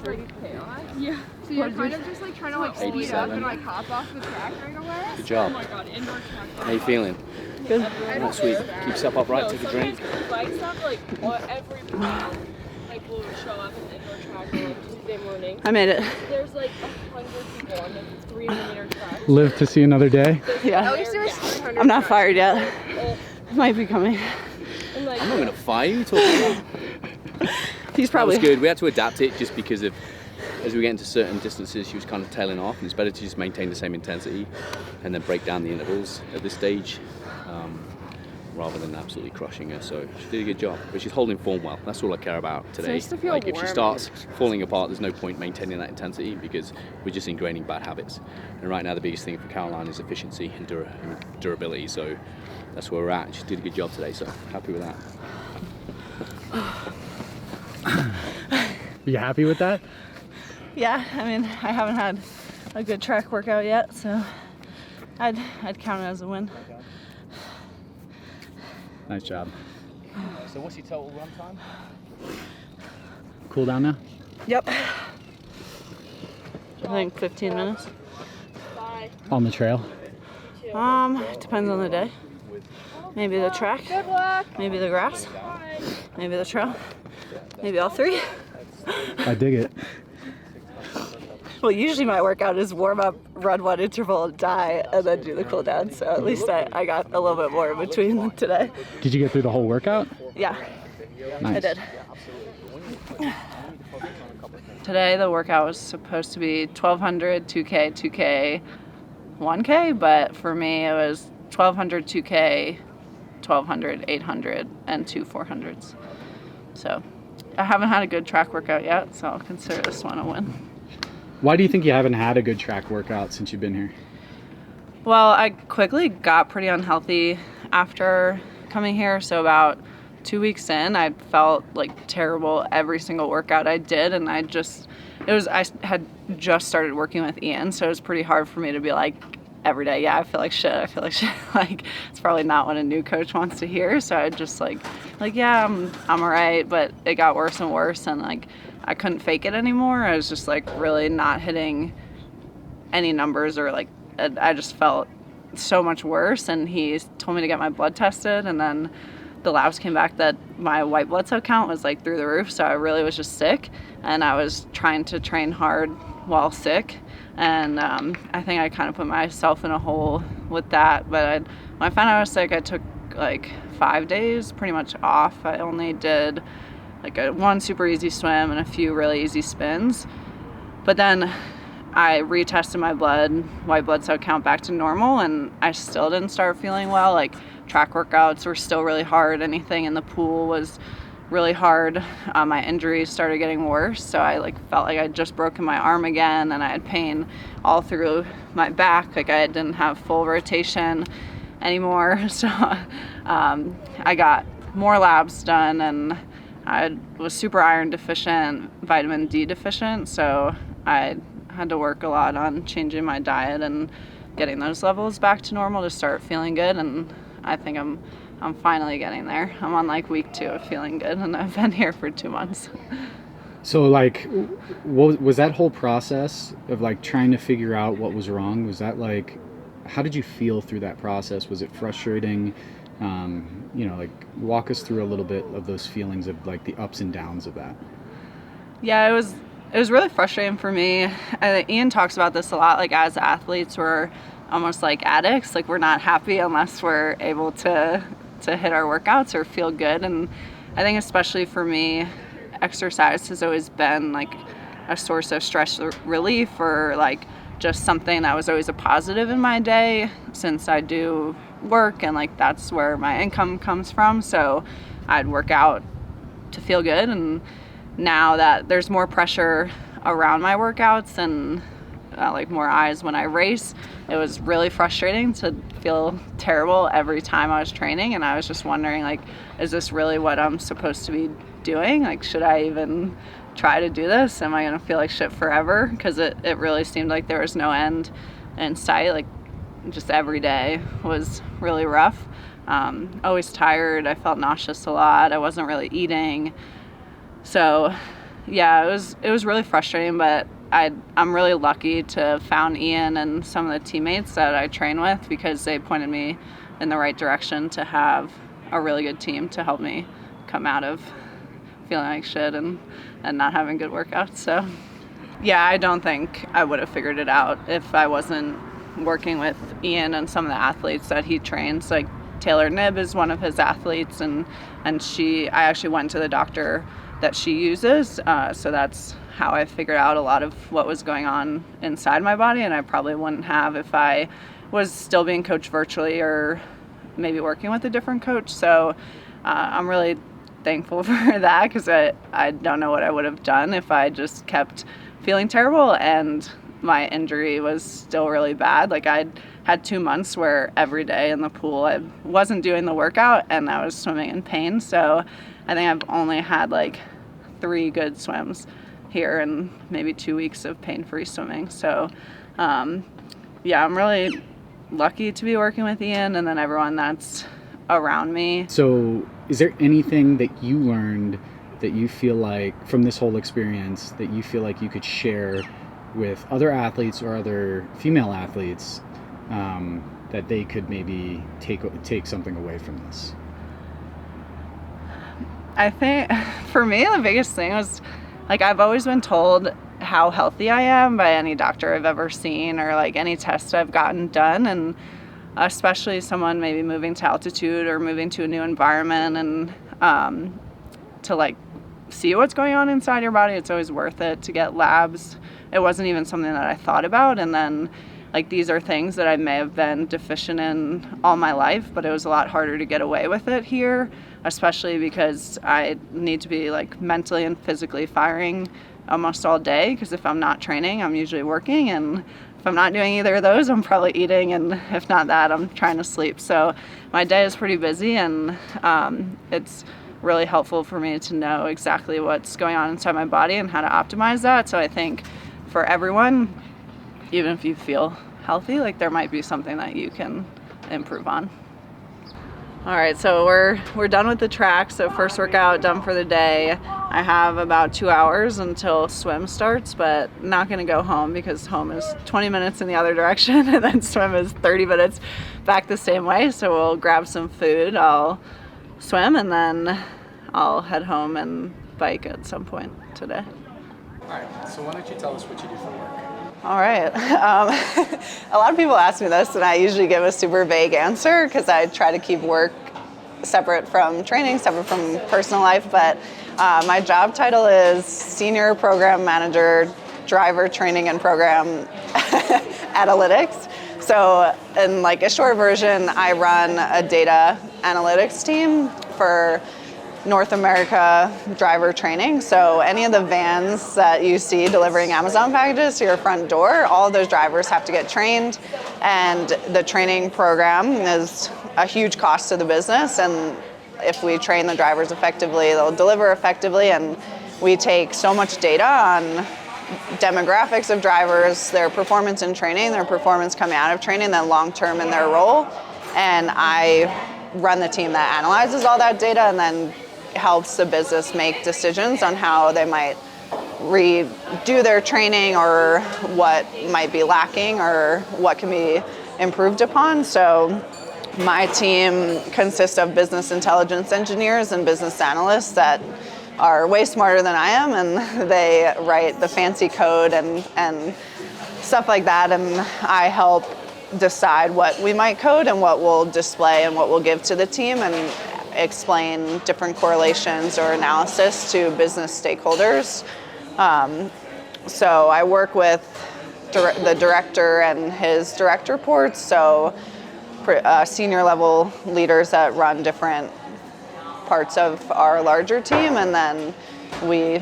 pretty chaos. Yeah. So you're kind of just like trying to like speed up and like hop off the track right away. Good job. Oh my god, indoor track. How you feeling? Good. That's sweet. Keep yourself upright, take a drink. Bikes have like every pound. Like will show up in the indoor track on like Tuesday morning. I made it. There's like 100 people on the 300-meter track. Live to see another day. Yeah. At least there was 300 I'm not tracks. fired yet. Might be coming. And like I'm not going to fire you. Talking about. He's That probably was good. We had to adapt it just because of, as we get into certain distances, she was kind of tailing off, and it's better to just maintain the same intensity and then break down the intervals at this stage, rather than absolutely crushing her. So she did a good job, but she's holding form well. That's all I care about today. nice to feel Like if she warm. starts falling apart, there's no point maintaining that intensity because we're just ingraining bad habits. And right now, the biggest thing for Caroline is efficiency and durability. So that's where we're at. She did a good job today, so happy with that. Are you happy with that? Yeah, I mean, I haven't had a good track workout yet, so I'd count it as a win. Nice job. So what's your total run time? Cool down now? Yep. I think 15 minutes. On the trail? Depends on the day. Maybe the track, Good luck. maybe the grass, maybe the trail, maybe all three. I dig it. Well, usually my workout is warm up, run one interval, die, and then do the cool down. So at least I got a little bit more in between today. Did you get through the whole workout? Yeah, Nice. I did. Today the workout was supposed to be 1200, 2K, 2K, 1K, but for me it was 1200, 2K, 1200, 800, and 2 400s. So I haven't had a good track workout yet, so I'll consider this one a win. Why do you think you haven't had a good track workout since you've been here? Well, I quickly got pretty unhealthy after coming here, so about 2 weeks in, I felt like terrible every single workout I did, and I had just started working with Ian, so it was pretty hard for me to be like, every day, yeah, I feel like shit. Like, it's probably not what a new coach wants to hear, so I just like, yeah, I'm all right, but it got worse and worse, and like, I couldn't fake it anymore. I was just like really not hitting any numbers, or like, I just felt so much worse, and he told me to get my blood tested, and then the labs came back that my white blood cell count was like through the roof, so I really was just sick, and I was trying to train hard while sick, and I think I kind of put myself in a hole with that. But when I found out I was sick, I took like 5 days pretty much off. I only did like one super easy swim and a few really easy spins, but then I retested my white blood cell count back to normal, and I still didn't start feeling well. Like, track workouts were still really hard. Anything in the pool was really hard. My injuries started getting worse, so I like felt like I'd just broken my arm again, and I had pain all through my back. Like, I didn't have full rotation anymore. So I got more labs done, and I was super iron deficient, vitamin D deficient, so I had to work a lot on changing my diet and getting those levels back to normal to start feeling good, and I think I'm finally getting there. I'm on like week 2 of feeling good, and I've been here for 2 months. So like, was that whole process of like trying to figure out what was wrong, was that like, how did you feel through that process? Was it frustrating? Like, walk us through a little bit of those feelings of like the ups and downs of that. Yeah, it was really frustrating for me. Ian talks about this a lot. Like, as athletes, we're almost like addicts. Like, we're not happy unless we're able to hit our workouts or feel good. And I think especially for me, exercise has always been like a source of stress relief, or like just something that was always a positive in my day, since I do work and like that's where my income comes from. So I'd work out to feel good, and now that there's more pressure around my workouts and like more eyes when I race, it was really frustrating to feel terrible every time I was training, and I was just wondering, like, is this really what I'm supposed to be doing? Like, should I even try to do this? Am I gonna feel like shit forever? Because it really seemed like there was no end in sight. Like, just every day was really rough. Always tired. I felt nauseous a lot. I wasn't really eating. So yeah, it was really frustrating, but I'm really lucky to have found Ian and some of the teammates that I train with, because they pointed me in the right direction to have a really good team to help me come out of feeling like shit and not having good workouts. So yeah, I don't think I would have figured it out if I wasn't working with Ian and some of the athletes that he trains. Like Taylor Knibb is one of his athletes, and I actually went to the doctor that she uses, so that's how I figured out a lot of what was going on inside my body, and I probably wouldn't have if I was still being coached virtually or maybe working with a different coach. So I'm really thankful for that, because I don't know what I would have done if I just kept feeling terrible and my injury was still really bad. Like I had 2 months where every day in the pool I wasn't doing the workout and I was swimming in pain. So I think I've only had like 3 good swims here and maybe 2 weeks of pain-free swimming. So yeah, I'm really lucky to be working with Ian and then everyone that's around me. So is there anything that you learned that you feel like from this whole experience that you feel like you could share with other athletes or other female athletes, that they could maybe take something away from this? I think for me the biggest thing was, like, I've always been told how healthy I am by any doctor I've ever seen or like any test I've gotten done, and especially someone maybe moving to altitude or moving to a new environment and to like see what's going on inside your body, it's always worth it to get labs. It wasn't even something that I thought about, and then like these are things that I may have been deficient in all my life, but it was a lot harder to get away with it here, especially because I need to be like mentally and physically firing almost all day, because if I'm not training, I'm usually working, and if I'm not doing either of those, I'm probably eating, and if not that, I'm trying to sleep. So my day is pretty busy, and it's really helpful for me to know exactly what's going on inside my body and how to optimize that. So I think for everyone, even if you feel healthy, like there might be something that you can improve on. All right, so we're done with the track. So first workout done for the day. I have about 2 hours until swim starts, but not gonna go home because home is 20 minutes in the other direction and then swim is 30 minutes back the same way. So we'll grab some food, I'll swim, and then I'll head home and bike at some point today. All right, so why don't you tell us what you do for work? All right. A lot of people ask me this, and I usually give a super vague answer because I try to keep work separate from training, separate from personal life. But my job title is Senior Program Manager, Driver Training and Program Analytics. So in like a short version, I run a data analytics team for North America driver training. So any of the vans that you see delivering Amazon packages to your front door, all of those drivers have to get trained, and the training program is a huge cost to the business, and if we train the drivers effectively, they'll deliver effectively, and we take so much data on demographics of drivers, their performance in training, their performance coming out of training, then long-term in their role, and I run the team that analyzes all that data and then helps the business make decisions on how they might redo their training or what might be lacking or what can be improved upon. So my team consists of business intelligence engineers and business analysts that are way smarter than I am, and they write the fancy code and stuff like that, and I help decide what we might code and what we'll display and what we'll give to the team, and explain different correlations or analysis to business stakeholders. So I work with the director and his direct reports, so senior level leaders that run different parts of our larger team, and then we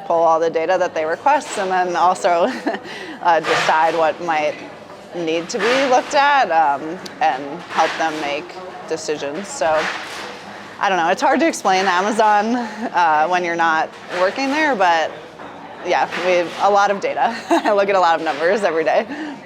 pull all the data that they request and then also decide what might need to be looked at and help them make decisions. So I don't know, it's hard to explain Amazon when you're not working there, but yeah, we have a lot of data. I look at a lot of numbers every day.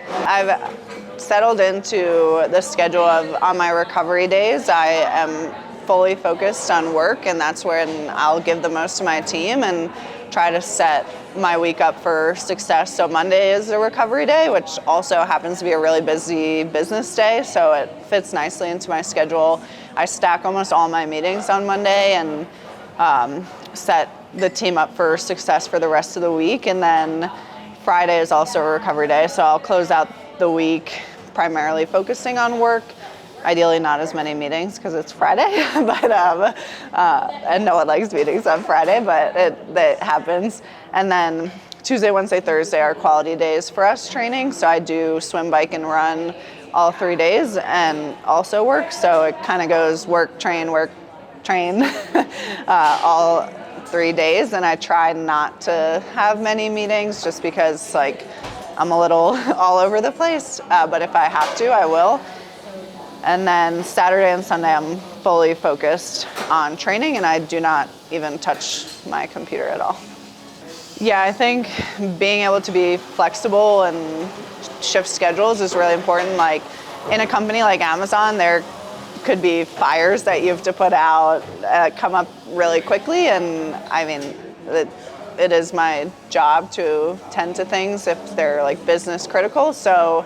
I've settled into the schedule of, on my recovery days, I am fully focused on work, and that's when I'll give the most to my team and try to set my week up for success. So Monday is a recovery day, which also happens to be a really busy business day, so it fits nicely into my schedule. I stack almost all my meetings on Monday and set the team up for success for the rest of the week. And then Friday is also a recovery day, so I'll close out the week primarily focusing on work. Ideally not as many meetings because it's Friday, but and no one likes meetings on Friday, but it happens. And then Tuesday, Wednesday, Thursday are quality days for us training. So I do swim, bike, and run all 3 days and also work. So it kind of goes work, train, all 3 days. And I try not to have many meetings just because like I'm a little all over the place. But if I have to, I will. And then Saturday and Sunday, I'm fully focused on training, and I do not even touch my computer at all. Yeah, I think being able to be flexible and shift schedules is really important. Like in a company like Amazon, there could be fires that you have to put out, come up really quickly, and I mean, it is my job to tend to things if they're like business critical. So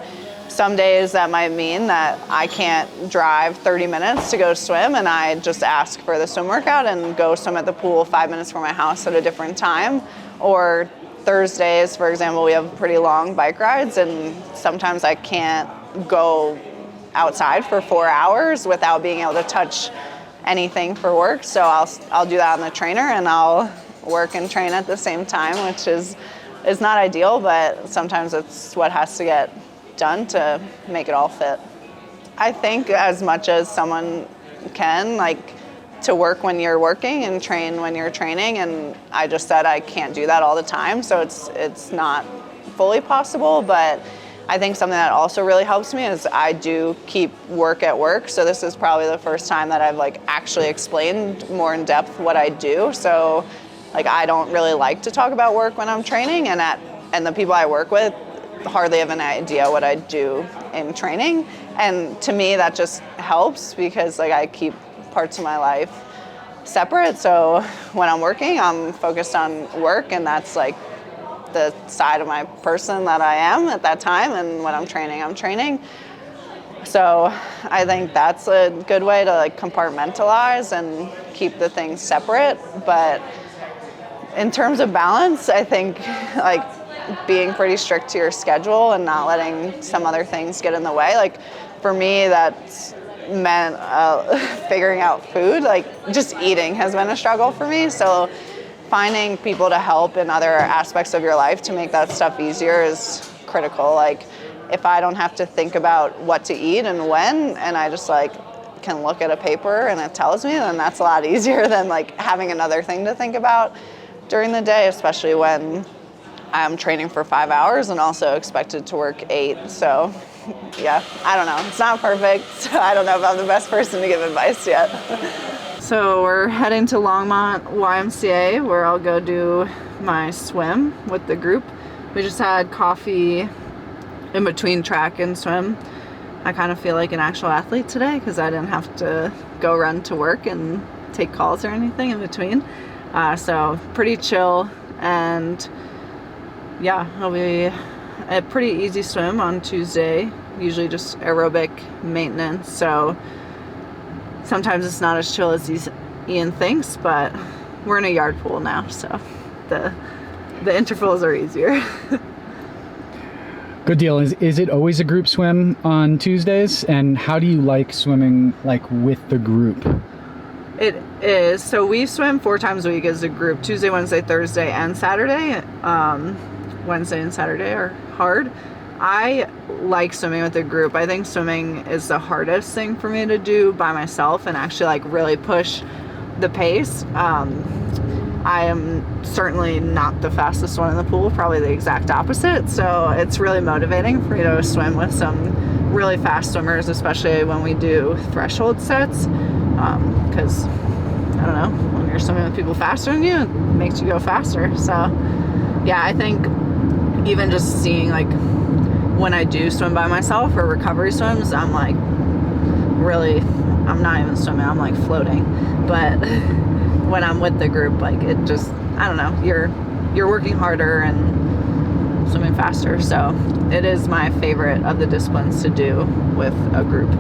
some days that might mean that I can't drive 30 minutes to go swim, and I just ask for the swim workout and go swim at the pool 5 minutes from my house at a different time. Or Thursdays, for example, we have pretty long bike rides, and sometimes I can't go outside for 4 hours without being able to touch anything for work. So I'll do that on the trainer, and I'll work and train at the same time, which is not ideal, but sometimes it's what has to get done to make it all fit. I think as much as someone can, like, to work when you're working and train when you're training, and I just said I can't do that all the time, so it's not fully possible. But I think something that also really helps me is I do keep work at work. So this is probably the first time that I've like actually explained more in depth what I do. So like I don't really like to talk about work when I'm training, and the people I work with hardly have an idea what I do in training. And to me that just helps because like I keep parts of my life separate. So when I'm working, I'm focused on work, and that's like the side of my person that I am at that time. And when I'm training. So I think that's a good way to like compartmentalize and keep the things separate. But in terms of balance, I think like being pretty strict to your schedule and not letting some other things get in the way. Like for me, that's meant figuring out food. Like just eating has been a struggle for me. So finding people to help in other aspects of your life to make that stuff easier is critical. Like if I don't have to think about what to eat and when, and I just like can look at a paper and it tells me, then that's a lot easier than like having another thing to think about during the day, especially when I'm training for 5 hours and also expected to work 8. So yeah, I don't know. It's not perfect. So I don't know if I'm the best person to give advice yet. So we're heading to Longmont YMCA where I'll go do my swim with the group. We just had coffee in between track and swim. I kind of feel like an actual athlete today because I didn't have to go run to work and take calls or anything in between. So pretty chill, and yeah, it'll be a pretty easy swim on Tuesday, usually just aerobic maintenance. So sometimes it's not as chill as Ian thinks, but we're in a yard pool now, so the intervals are easier. Good deal. Is it always a group swim on Tuesdays? And how do you like swimming like with the group? It is. So we swim 4 times a week as a group, Tuesday, Wednesday, Thursday, and Saturday. Wednesday and Saturday are hard. I like swimming with a group. I think swimming is the hardest thing for me to do by myself and actually like really push the pace. I am certainly not the fastest one in the pool, probably the exact opposite. So it's really motivating for me to swim with some really fast swimmers, especially when we do threshold sets. Because, I don't know, when you're swimming with people faster than you, it makes you go faster. So, yeah, I think even just seeing, like, when I do swim by myself or recovery swims, I'm, like, really, I'm not even swimming, I'm, like, floating. But when I'm with the group, like, it just, I don't know, you're you're working harder and swimming faster. So it is my favorite of the disciplines to do with a group.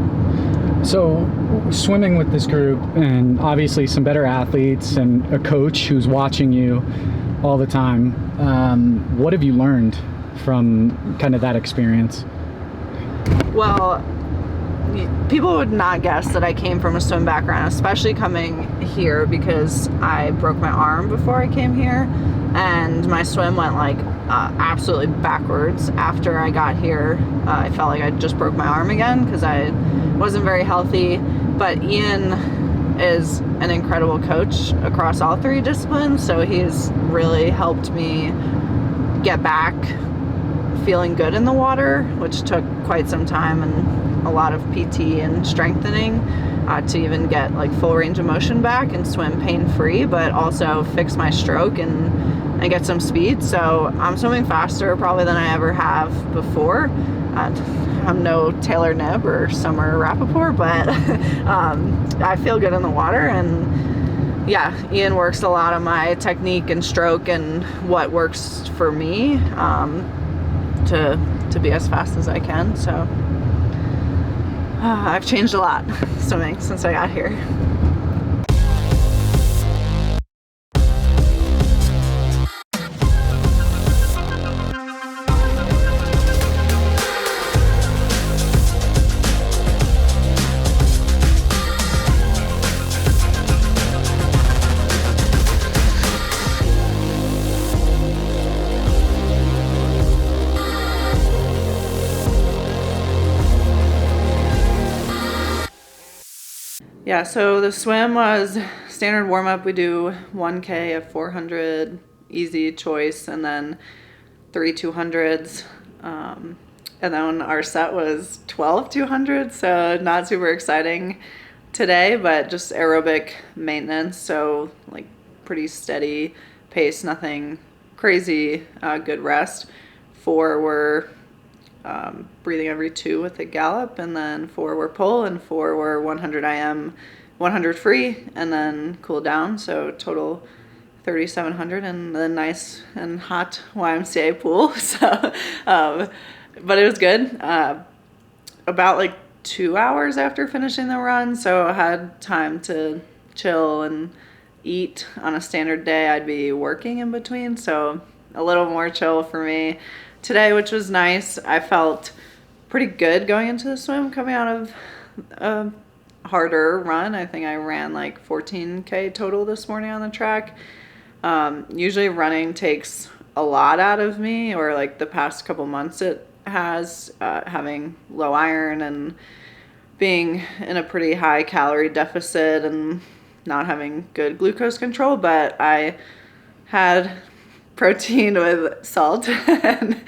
So swimming with this group, and obviously some better athletes and a coach who's watching you all the time, what have you learned from kind of that experience? Well, people would not guess that I came from a swim background, especially coming here, because I broke my arm before I came here, and my swim went like absolutely backwards after I got here. I felt like I just broke my arm again because I wasn't very healthy. But Ian is an incredible coach across all three disciplines, so he's really helped me get back feeling good in the water, which took quite some time and a lot of PT and strengthening to even get like full range of motion back and swim pain-free, but also fix my stroke and get some speed. So I'm swimming faster probably than I ever have before. I'm no Taylor Knibb or Summer Rappaport, but I feel good in the water. And yeah, Ian works a lot on my technique and stroke and what works for me to be as fast as I can. So I've changed a lot swimming since I got here. Yeah, so the swim was standard warm-up. We do 1K of 400 easy choice, and then 3 200s. And then our set was 12 200s, so not super exciting today, but just aerobic maintenance. So like pretty steady pace, nothing crazy, good rest. 4 were breathing every 2 with a gallop, and then 4 were pull, and 4 were 100 IM, 100 free, and then cool down. So total 3,700 in the nice and hot YMCA pool. So, but it was good. About like 2 hours after finishing the run, so I had time to chill and eat. On a standard day, I'd be working in between, so a little more chill for me today, which was nice. I felt pretty good going into the swim, coming out of a harder run. I think I ran like 14K total this morning on the track. Usually running takes a lot out of me, or like the past couple months it has, having low iron and being in a pretty high calorie deficit and not having good glucose control. But I had protein with salt and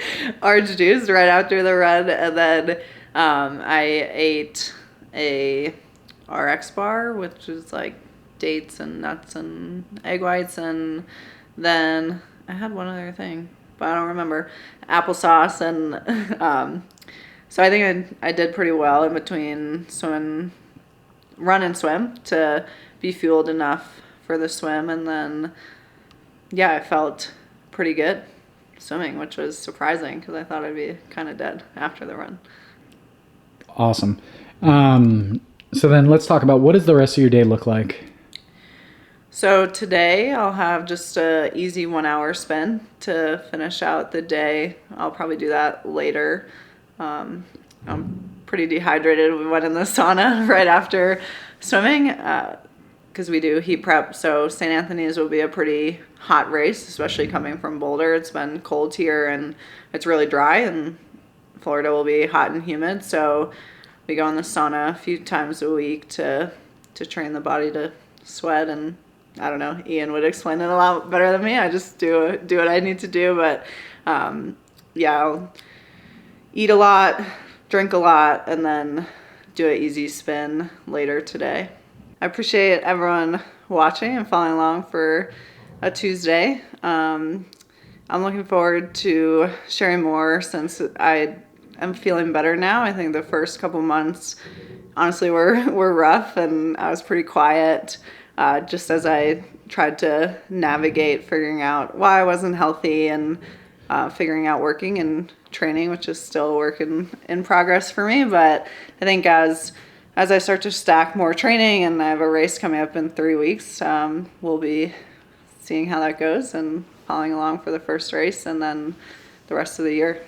orange juice right after the run, and then I ate a RX bar, which is like dates and nuts and egg whites, and then I had one other thing, but I don't remember, applesauce. And so I think I did pretty well in between run and swim to be fueled enough for the swim. And then yeah, I felt pretty good swimming, which was surprising because I thought I'd be kind of dead after the run. Awesome. So then let's talk about, what does the rest of your day look like? So today I'll have just a easy 1 hour spin to finish out the day. I'll probably do that later. I'm pretty dehydrated. We went in the sauna right after swimming because we do heat prep. So St. Anthony's will be a pretty hot race, especially coming from Boulder. It's been cold here and it's really dry, and Florida will be hot and humid. So we go in the sauna a few times a week to train the body to sweat. And I don't know, Ian would explain it a lot better than me. I just do what I need to do. But yeah, I'll eat a lot, drink a lot, and then do an easy spin later today. I appreciate everyone watching and following along for a Tuesday. I'm looking forward to sharing more since I am feeling better now. I think the first couple months honestly were rough, and I was pretty quiet. just as I tried to navigate figuring out why I wasn't healthy and figuring out working and training, which is still a work in progress for me. But I think as I start to stack more training, and I have a race coming up in 3 weeks, we'll be seeing how that goes and following along for the first race and then the rest of the year.